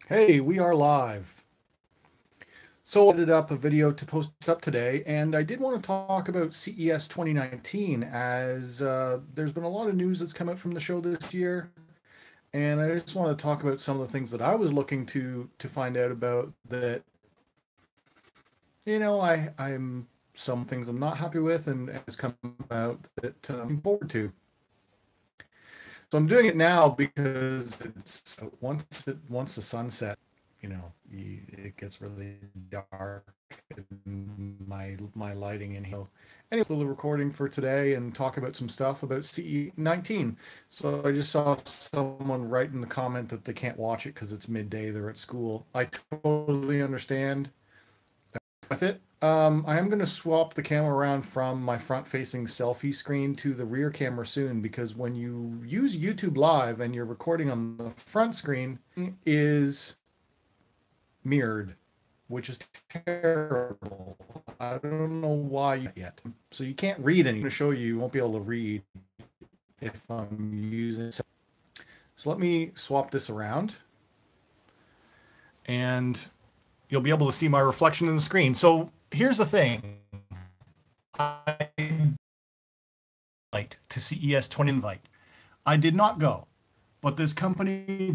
Hey, we are live. So I edited up a video to post up today, and I did want to talk about CES 2019 as there's been a lot of news that's come out from the show this year, and I just want to talk about some of the things that I was looking to find out about that, I'm some things I'm not happy with and has come out that I'm looking forward to. So I'm doing it now because it's once the sun sets, it gets really dark and my lighting in here. Anyway, a little recording for today and talk about some stuff about CE19. So I just saw someone write in the comment that they can't watch it because it's midday, they're at school. I totally understand with it. I am going to swap the camera around from my front-facing selfie screen to the rear camera soon, because when you use YouTube Live and you're recording on the front screen, is mirrored, which is terrible. I don't know why yet. So you can't read anything. I'm going to show you, you won't be able to read if I'm using. So let me swap this around, and you'll be able to see my reflection in the screen. So here's the thing. I invite to CES 20 invite. I did not go, but this company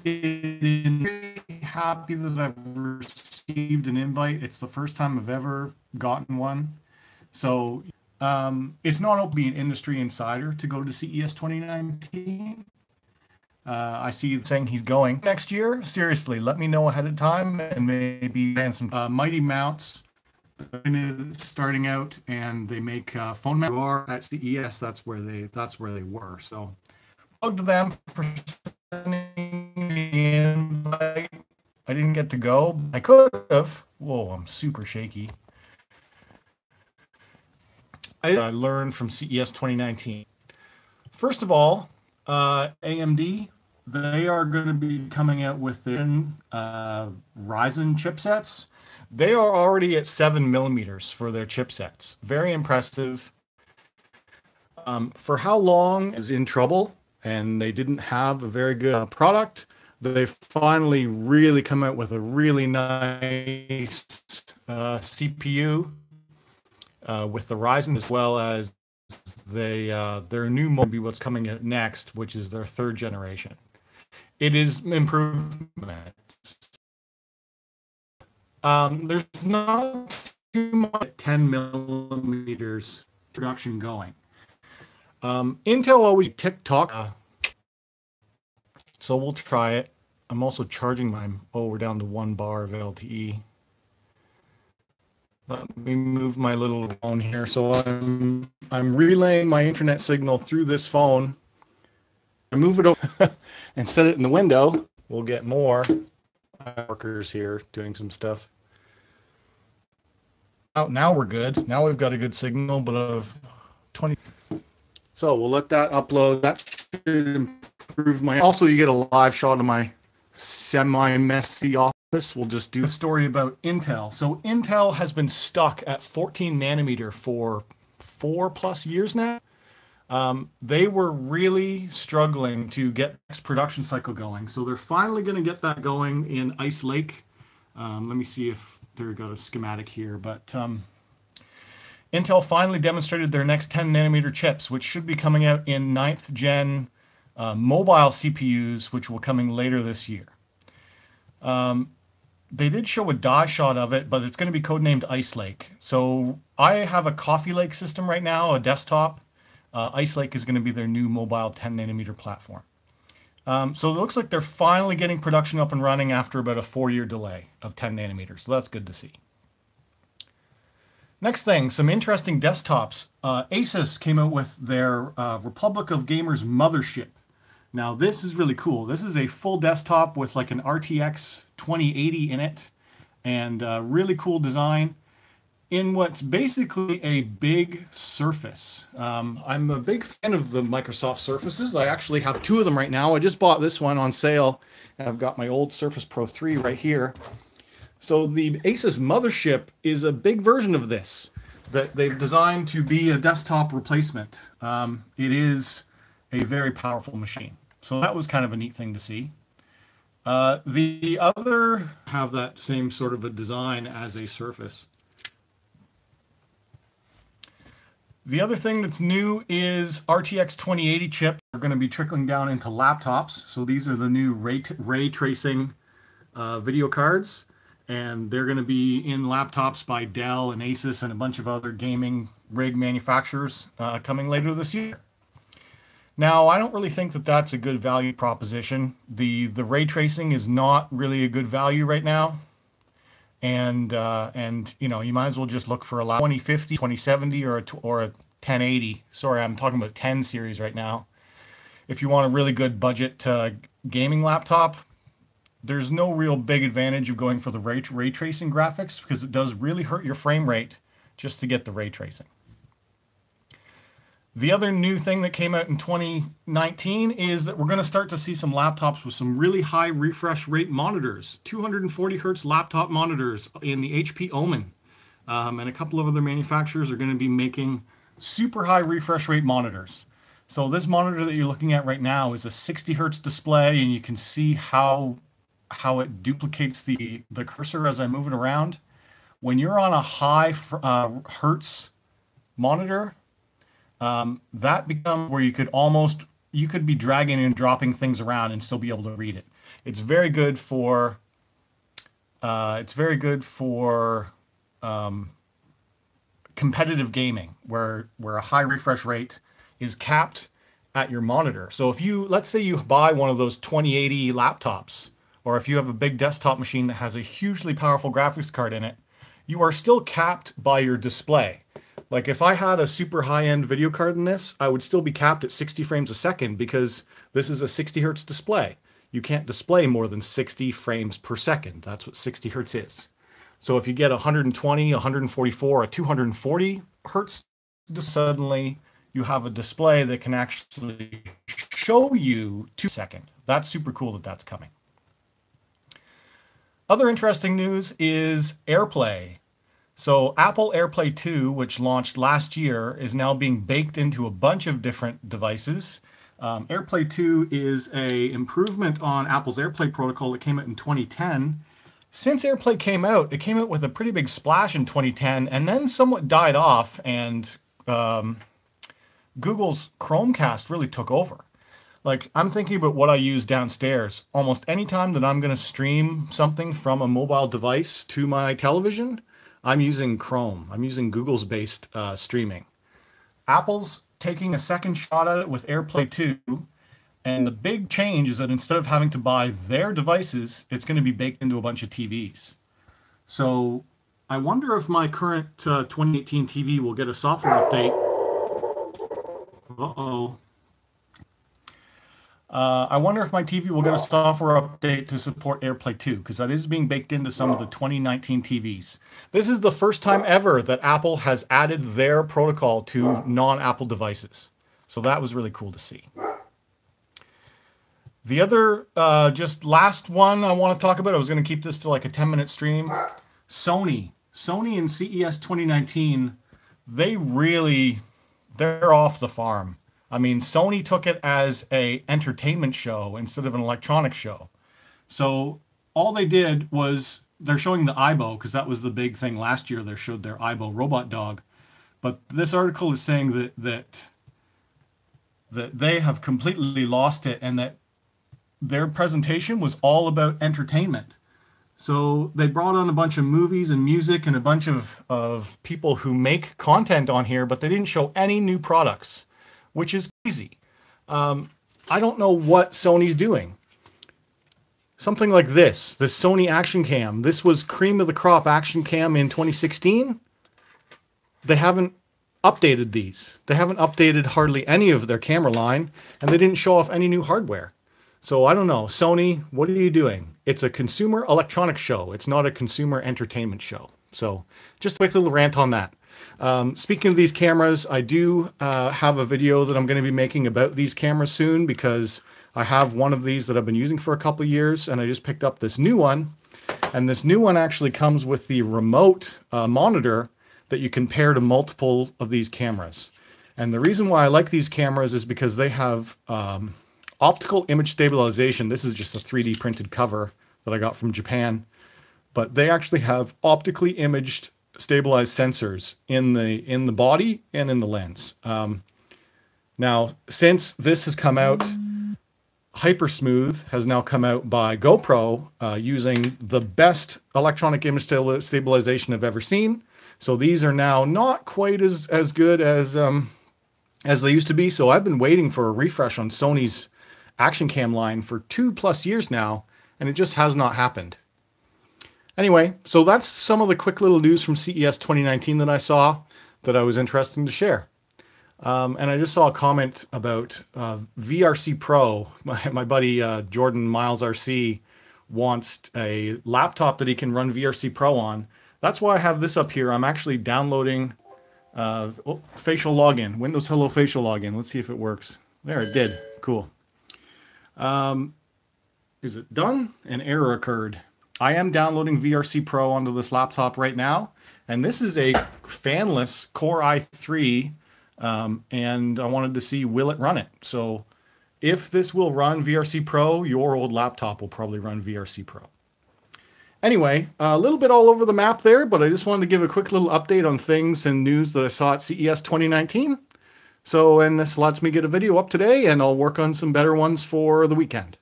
did. Very happy that I've received an invite. It's the first time I've ever gotten one. So it's not open to be an industry insider to go to CES 2019. I see saying he's going next year. Seriously, let me know ahead of time and maybe plan some Mighty Mounts starting out, and they make phone mounts at CES. That's where they were. So plug to them for sending the invite. I didn't get to go. I could have. Whoa, I'm super shaky. I learned from CES 2019. First of all, AMD, they are going to be coming out with their Ryzen chipsets. They are already at 7mm for their chipsets. Very impressive. For how long is in trouble and they didn't have a very good product, they finally really come out with a really nice CPU with the Ryzen, as well as their new model will be what's coming out next, which is their third generation. It is improvement. There's not too much 10mm production going. Intel always TikTok, so we'll try it. I'm also charging mine. Oh, we're down to 1 bar of LTE. Let me move my little phone here. So I'm relaying my internet signal through this phone. I move it over and set it in the window. We'll get more workers here doing some stuff. Now we're good. Now we've got a good signal, but of 20. So we'll let that upload. That should improve my. Also, you get a live shot of my semi-messy office. We'll just do a story about Intel. So Intel has been stuck at 14nm for 4+ years now. They were really struggling to get next production cycle going. So they're finally going to get that going in Ice Lake. Let me see if they've got a schematic here. But Intel finally demonstrated their next 10nm chips, which should be coming out in 9th gen mobile CPUs, which will coming later this year. They did show a die shot of it, but it's going to be codenamed Ice Lake. So I have a Coffee Lake system right now, a desktop. Ice Lake is going to be their new mobile 10nm platform. So it looks like they're finally getting production up and running after about a 4-year delay of 10nm. So that's good to see. Next thing, some interesting desktops. Asus came out with their Republic of Gamers Mothership. Now this is really cool. This is a full desktop with like an RTX 2080 in it, and really cool design in what's basically a big Surface. I'm a big fan of the Microsoft Surfaces. I actually have 2 of them right now. I just bought this one on sale, and I've got my old Surface Pro 3 right here. So the Asus Mothership is a big version of this that they've designed to be a desktop replacement. It is a very powerful machine. So that was kind of a neat thing to see. The other have that same sort of a design as a Surface. The other thing that's new is RTX 2080 chips are going to be trickling down into laptops. So these are the new ray tracing video cards, and they're going to be in laptops by Dell and Asus and a bunch of other gaming rig manufacturers coming later this year. Now, I don't really think that that's a good value proposition. The ray tracing is not really a good value right now. And you know, you might as well just look for a 2050, 2070, or a 1080. Sorry, I'm talking about 10 series right now. If you want a really good budget gaming laptop, there's no real big advantage of going for the ray tracing graphics, because it does really hurt your frame rate just to get the ray tracing. The other new thing that came out in 2019 is that we're going to start to see some laptops with some really high refresh rate monitors, 240 hertz laptop monitors in the HP Omen. And a couple of other manufacturers are going to be making super high refresh rate monitors. So this monitor that you're looking at right now is a 60 hertz display, and you can see how it duplicates the cursor as I move it around. When you're on a high hertz monitor, that becomes where you could be dragging and dropping things around and still be able to read it. It's very good for competitive gaming, where a high refresh rate is capped at your monitor. So if let's say you buy one of those 2080 laptops, or if you have a big desktop machine that has a hugely powerful graphics card in it, you are still capped by your display. Like if I had a super high-end video card in this, I would still be capped at 60 frames a second, because this is a 60 hertz display. You can't display more than 60 frames per second. That's what 60 hertz is. So if you get 120, 144, or 240 hertz, suddenly you have a display that can actually show you 2 seconds. That's super cool that that's coming. Other interesting news is Airplay. So Apple Airplay 2, which launched last year, is now being baked into a bunch of different devices. Airplay 2 is an improvement on Apple's Airplay protocol that came out in 2010. Since Airplay came out, it came out with a pretty big splash in 2010, and then somewhat died off, and Google's Chromecast really took over. Like, I'm thinking about what I use downstairs. Almost any time that I'm going to stream something from a mobile device to my television, I'm using Chrome. I'm using Google's based streaming. Apple's taking a second shot at it with Airplay 2. And the big change is that instead of having to buy their devices, it's going to be baked into a bunch of TVs. So I wonder if my current 2018 TV will get a software update. I wonder if my TV will get a software update to support Airplay 2, because that is being baked into some of the 2019 TVs. This is the first time ever that Apple has added their protocol to non-Apple devices. So that was really cool to see. The other, just last one I want to talk about, I was going to keep this to like a 10-minute stream. Sony in CES 2019, they're off the farm. I mean, Sony took it as an entertainment show instead of an electronics show. So all they did was, they're showing the Aibo, because that was the big thing last year. They showed their Aibo robot dog. But this article is saying that they have completely lost it, and that their presentation was all about entertainment. So they brought on a bunch of movies and music and a bunch of people who make content on here, but they didn't show any new products, which is crazy. I don't know what Sony's doing. Something like the Sony Action Cam. This was cream of the crop Action Cam in 2016. They haven't updated these. They haven't updated hardly any of their camera line, and they didn't show off any new hardware. So I don't know, Sony, what are you doing? It's a consumer electronics show. It's not a consumer entertainment show. So just a quick little rant on that. Speaking of these cameras, I do have a video that I'm going to be making about these cameras soon, because I have one of these that I've been using for a couple of years, and I just picked up this new one. And this new one actually comes with the remote monitor that you can pair to multiple of these cameras. And the reason why I like these cameras is because they have optical image stabilization. This is just a 3D printed cover that I got from Japan, but they actually have optically imaged stabilized sensors in the body and in the lens. Now, since this has come out, Hypersmooth has now come out by GoPro using the best electronic image stabilization I've ever seen. So these are now not quite as good as they used to be. So I've been waiting for a refresh on Sony's action cam line for 2+ years now, and it just has not happened. Anyway, so that's some of the quick little news from CES 2019 that I saw that I was interested to share. And I just saw a comment about VRC Pro. My buddy Jordan Miles RC wants a laptop that he can run VRC Pro on. That's why I have this up here. I'm actually downloading facial login, Windows Hello facial login. Let's see if it works. There, it did. Cool. Is it done? An error occurred. I am downloading VRC Pro onto this laptop right now, and this is a fanless Core i3, and I wanted to see, will it run it? So if this will run VRC Pro, your old laptop will probably run VRC Pro. Anyway, a little bit all over the map there, but I just wanted to give a quick little update on things and news that I saw at CES 2019. So, and this lets me get a video up today, and I'll work on some better ones for the weekend.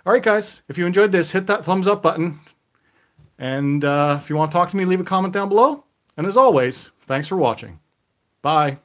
All right, guys, if you enjoyed this, hit that thumbs up button. And if you want to talk to me, leave a comment down below. And as always, thanks for watching. Bye.